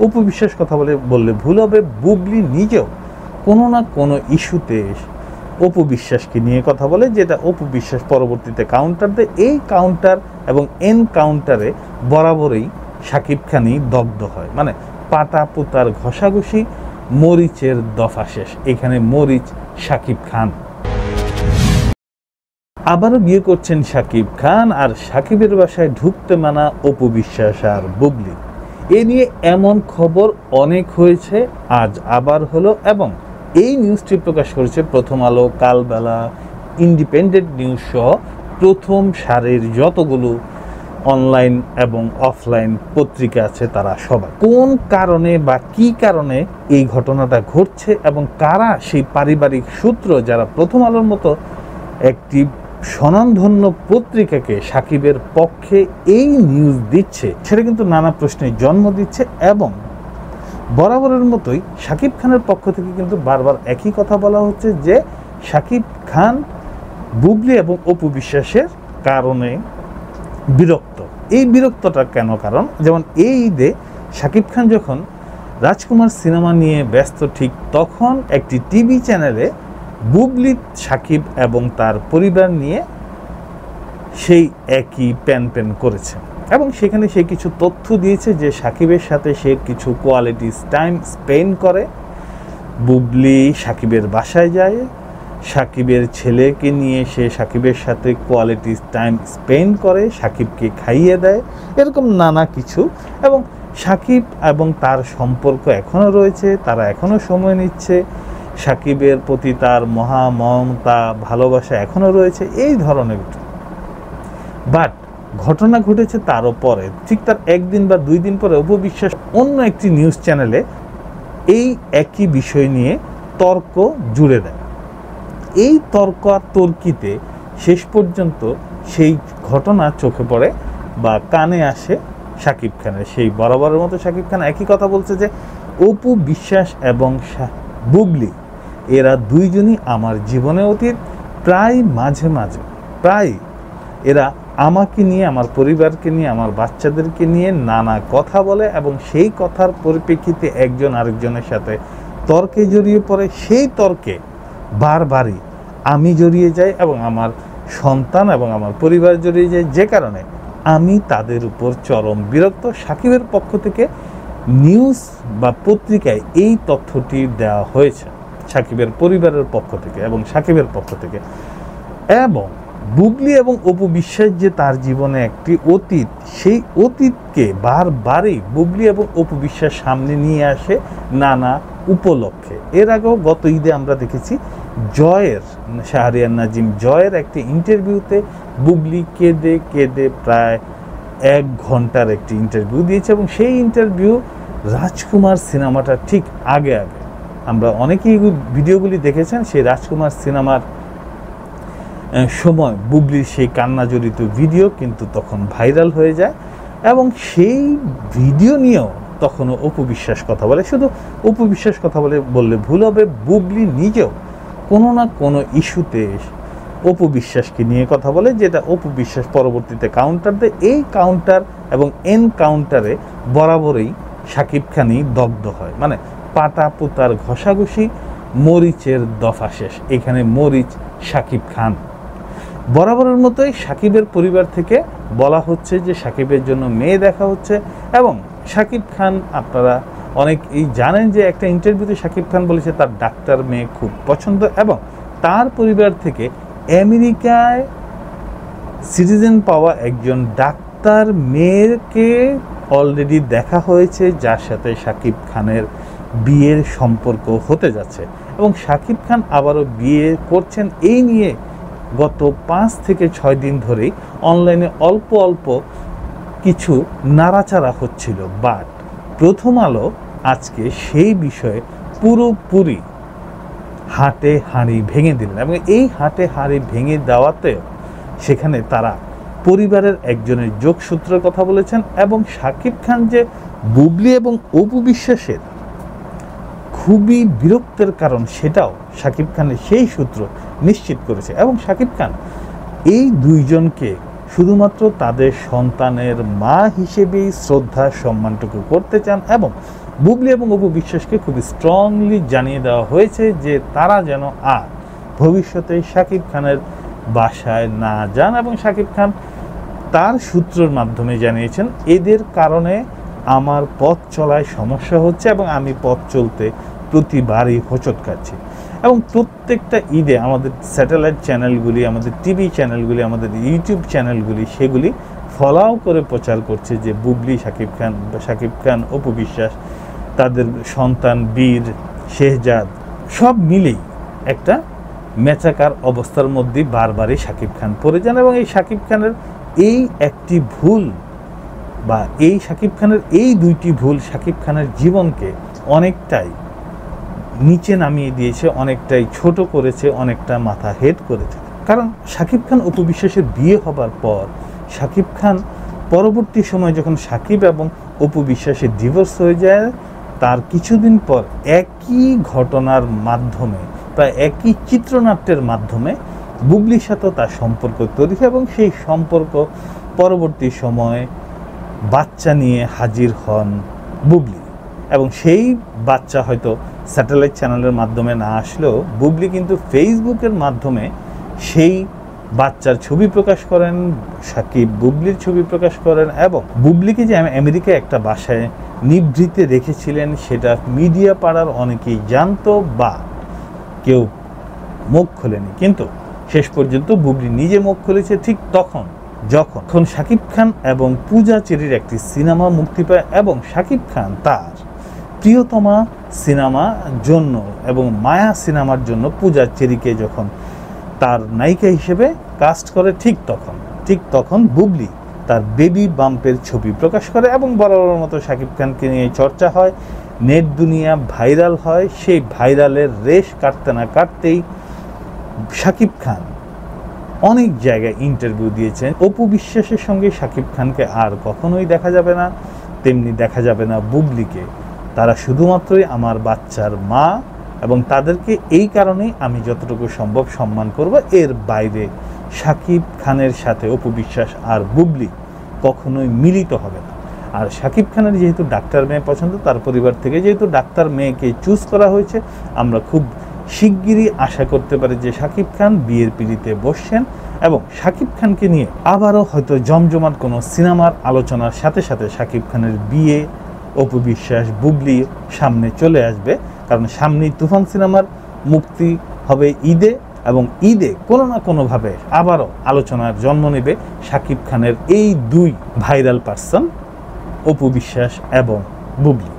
অপু বিশ্বাস কথা বললে ভুল হবে। বুবলি নিজেও কোনো না কোনো ইস্যুতে অপু বিশ্বাসকে নিয়ে কথা বলে, যেটা অপু বিশ্বাস পরবর্তীতে কাউন্টার দেয়। এই কাউন্টার এবং এনকাউন্টারে বরাবরই শাকিব খানই দগ্ধ হয়, মানে পাটা পুতার ঘষাঘষি, মরিচের দফা শেষ। এখানে মরিচ শাকিব খান। আবারও বিয়ে করছেন শাকিব খান, আর শাকিবের বাসায় ঢুকতে মানা অপু বিশ্বাস আর বুবলি। এ নিয়ে এমন খবর অনেক হয়েছে, আজ আবার হলো। এবং এই নিউজটি প্রকাশ করেছে প্রথম আলো, কালবেলা, ইন্ডিপেন্ডেন্ট নিউজ সহ প্রথম সারির যতগুলো অনলাইন এবং অফলাইন পত্রিকা আছে তারা সবাই। কোন কারণে বা কি কারণে এই ঘটনাটা ঘটছে এবং কারা সেই পারিবারিক সূত্র যারা প্রথম আলোর মতো একটি স্বনামধন্য পত্রিকাকে শাকিবের পক্ষে এই নিউজ দিচ্ছে, সেটা কিন্তু নানা প্রশ্নের জন্ম দিচ্ছে। এবং বরাবরের মতোই শাকিব খানের পক্ষ থেকে কিন্তু বারবার একই কথা বলা হচ্ছে যে শাকিব খান বুবলি এবং অপু বিশ্বাসের কারণে বিরক্ত। এই বিরক্তটা কেন? কারণ যেমন এই ঈদে শাকিব খান যখন রাজকুমার সিনেমা নিয়ে ব্যস্ত, ঠিক তখন একটি টিভি চ্যানেলে বুবলি শাকিব এবং তার পরিবার নিয়ে সেই একই প্যান করেছে এবং সেখানে সে কিছু তথ্য দিয়েছে যে শাকিবের সাথে সে কিছু কোয়ালিটি টাইম স্পেন্ড করে। বুবলি শাকিবের বাসায় যায়, শাকিবের ছেলেকে নিয়ে সে শাকিবের সাথে কোয়ালিটি টাইম স্পেন্ড করে, শাকিবকে খাইয়ে দেয়, এরকম নানা কিছু। এবং শাকিব এবং তার সম্পর্ক এখনও রয়েছে, তারা এখনও সময় নিচ্ছে, শাকিবের প্রতি তার মমতা ভালোবাসা এখনও রয়েছে, এই ধরনের। বাট ঘটনা ঘটেছে তারও পরে, ঠিক তার একদিন বা 2 দিন পরে অপু বিশ্বাস অন্য একটি নিউজ চ্যানেলে এই একই বিষয় নিয়ে তর্ক জুড়ে দেয়। এই তর্ক আর তর্কিতে শেষ পর্যন্ত সেই ঘটনা চোখে পড়ে বা কানে আসে শাকিব খানের। সেই বরাবরের মতো শাকিব খান একই কথা বলছে যে অপু বিশ্বাস এবং বুবলি এরা দুইজনই আমার জীবনে অতীত। প্রায় মাঝে মাঝে এরা আমাকে নিয়ে, আমার পরিবারকে নিয়ে, আমার বাচ্চাদেরকে নিয়ে নানা কথা বলে এবং সেই কথার পরিপ্রেক্ষিতে একজন আরেকজনের সাথে তর্কে জড়িয়ে পড়ে। সেই তর্কে বারবারই আমি জড়িয়ে যাই এবং আমার সন্তান এবং আমার পরিবার জড়িয়ে যায়, যে কারণে আমি তাদের উপর চরম বিরক্ত। শাকিবের পক্ষ থেকে নিউজ বা পত্রিকায় এই তথ্যটি দেওয়া হয়েছে শাকিবের পরিবারের পক্ষ থেকে এবং শাকিবের পক্ষ থেকে। এবং বুবলি এবং অপু বিশ্বাস যে তার জীবনে একটি অতীত, সেই অতীতকে বারবারই বুবলি এবং অপু বিশ্বাস সামনে নিয়ে আসে নানা উপলক্ষে। এর আগেও গত ঈদে আমরা দেখেছি শাহরিয়ার নাজিম জয়ের একটি ইন্টারভিউতে বুবলি কেঁদে প্রায় 1 ঘন্টার একটি ইন্টারভিউ দিয়েছে এবং সেই ইন্টারভিউ রাজকুমার সিনেমাটা ঠিক আগে আমরা অনেকেই ভিডিওগুলি দেখেছেন। সেই রাজকুমার সিনেমার সময় বুবলির সেই কান্না জড়িত ভিডিও কিন্তু তখন ভাইরাল হয়ে যায় এবং সেই ভিডিও নিয়েও তখনও অপু বিশ্বাস কথা বলে। শুধু অপু বিশ্বাস কথা বললে ভুল হবে। বুবলি নিজেও কোনো না কোনো ইস্যুতে অপু বিশ্বাসকে নিয়ে কথা বলে, যেটা অপু বিশ্বাস পরবর্তীতে কাউন্টার দেয়। এই কাউন্টার এবং এনকাউন্টারে বরাবরই শাকিব খানই দগ্ধ হয়, মানে পাটা পুতার ঘষাঘষি, মরিচের দফা শেষ। এখানে মরিচ শাকিব খান। বরাবরের মতোই শাকিবের পরিবার থেকে বলা হচ্ছে যে শাকিবের জন্য মেয়ে দেখা হচ্ছে এবং শাকিব খান, আপনারা অনেকেই জানেন যে একটা ইন্টারভিউতে শাকিব খান বলেছে তার ডাক্তার মেয়ে খুব পছন্দ এবং তার পরিবার থেকে আমেরিকায় সিটিজেন পাওয়া একজন ডাক্তার মেয়েকে অলরেডি দেখা হয়েছে, যার সাথে শাকিব খানের বিয়ের সম্পর্ক হতে যাচ্ছে এবং শাকিব খান আবারও বিয়ে করছেন। এই নিয়ে গত 5 থেকে 6 দিন ধরেই অনলাইনে অল্প অল্প কিছু নাড়াচাড়া হচ্ছিল। বাট প্রথম আলো আজকে সেই বিষয়ে পুরোপুরি হাটে হাঁড়ি ভেঙে দিলেন এবং এই হাটে হাঁড়ি ভেঙে দেওয়াতেও সেখানে তারা পরিবারের একজনের যোগসূত্রের কথা বলেছেন এবং শাকিব খান যে বুবলি এবং অপু বিশ্বাসের খুবই বিরক্তের কারণ, সেটাও শাকিব খানের সেই সূত্র নিশ্চিত করেছে এবং শাকিব খান এই দুইজনকে শুধুমাত্র তাদের সন্তানের মা হিসেবেই শ্রদ্ধা সম্মানটুকু করতে চান এবং বুবলি এবং অপু বিশ্বাসকে খুবই স্ট্রংলি জানিয়ে দেওয়া হয়েছে যে তারা যেন আর ভবিষ্যতে শাকিব খানের বাসায় না যান, এবং শাকিব খান তার সূত্রের মাধ্যমে জানিয়েছেন এদের কারণে আমার পথ চলায় সমস্যা হচ্ছে এবং আমি পথ চলতে প্রতিবারই হোঁচট খাচ্ছি। এবং প্রত্যেকটা ঈদে আমাদের স্যাটেলাইট চ্যানেলগুলি, আমাদের টিভি চ্যানেলগুলি, আমাদের ইউটিউব চ্যানেলগুলি সেগুলি ফলাও করে প্রচার করছে যে বুবলি শাকিব খান অপু বিশ্বাস, তাদের সন্তান বীর, শেহজাদ সব মিলেই একটা মেচাকার অবস্থার মধ্যে বারবারই শাকিব খান পড়ে যান। এবং এই শাকিব খানের এই একটি ভুল বা এই শাকিব খানের এই দুইটি ভুল শাকিব খানের জীবনকে অনেকটাই নিচে নামিয়ে দিয়েছে, অনেকটাই ছোট করেছে, অনেকটা মাথা হেড করেছে। কারণ শাকিব খান অপু বিশ্বাসের বিয়ে হবার পর শাকিব খান পরবর্তী সময় যখন শাকিব এবং অপু বিশ্বাসের ডিভোর্স হয়ে যায়, তার কিছুদিন পর একই ঘটনার মাধ্যমে বা একই চিত্রনাট্যের মাধ্যমে বুবলির সাথেও তার সম্পর্ক তৈরি হয় এবং সেই সম্পর্ক পরবর্তী সময়ে বাচ্চা নিয়ে হাজির হন বুবলি। এবং সেই বাচ্চা হয়তো স্যাটেলাইট চ্যানেলের মাধ্যমে না আসলেও বুবলি কিন্তু ফেসবুকের মাধ্যমে সেই বাচ্চার ছবি প্রকাশ করেন, শাকিব বুবলির ছবি প্রকাশ করেন। এবং বুবলিকে যে আমেরিকায় একটা বাসায় নিভৃতে রেখেছিলেন সেটা মিডিয়া পাড়ার অনেকেই জানতো বা কেউ মুখ খোলেনি, কিন্তু শেষ পর্যন্ত বুবলি নিজে মুখ খুলেছে ঠিক যখন শাকিব খান এবং পূজা চেরির একটি সিনেমা মুক্তি পায় এবং শাকিব খান তার প্রিয়তমা সিনেমার জন্য এবং মায়া সিনেমার জন্য পূজা চেরিকে যখন তার নায়িকা হিসেবে কাস্ট করে, ঠিক তখন বুবলি তার বেবি বাম্পের ছবি প্রকাশ করে এবং বরাবরের মতো শাকিব খানকে নিয়ে চর্চা হয়, নেট দুনিয়া ভাইরাল হয়। সেই ভাইরালের রেশ কাটতে না কাটতেই শাকিব খান অনেক জায়গায় ইন্টারভিউ দিয়েছেন। অপু বিশ্বাসের সঙ্গে শাকিব খানকে আর কখনোই দেখা যাবে না, তেমনি দেখা যাবে না বুবলিকে। তারা শুধুমাত্রই আমার বাচ্চার মা এবং তাদেরকে এই কারণেই আমি যতটুকু সম্ভব সম্মান করব, এর বাইরে শাকিব খানের সাথে অপু বিশ্বাস আর বুবলি কখনোই মিলিত হবে না। আর শাকিব খানের যেহেতু ডাক্তার মেয়ে পছন্দ, তার পরিবার থেকে যেহেতু ডাক্তার মেয়েকে চুজ করা হয়েছে, আমরা খুব শিগগিরই আশা করতে পারি যে শাকিব খান বিয়ের পিঁড়িতে বসছেন এবং শাকিব খানকে নিয়ে আবারও হয়তো জমজমাট কোনো সিনেমার আলোচনার সাথে সাথে শাকিব খানের বিয়ে, অপু বিশ্বাস, বুবলি সামনে চলে আসবে। কারণ সামনেই তুফান সিনেমার মুক্তি হবে ঈদে, এবং ঈদে কোনো না কোনোভাবে আবারও আলোচনার জন্ম নেবে শাকিব খানের এই দুই ভাইরাল পার্সন অপু বিশ্বাস এবং বুবলি।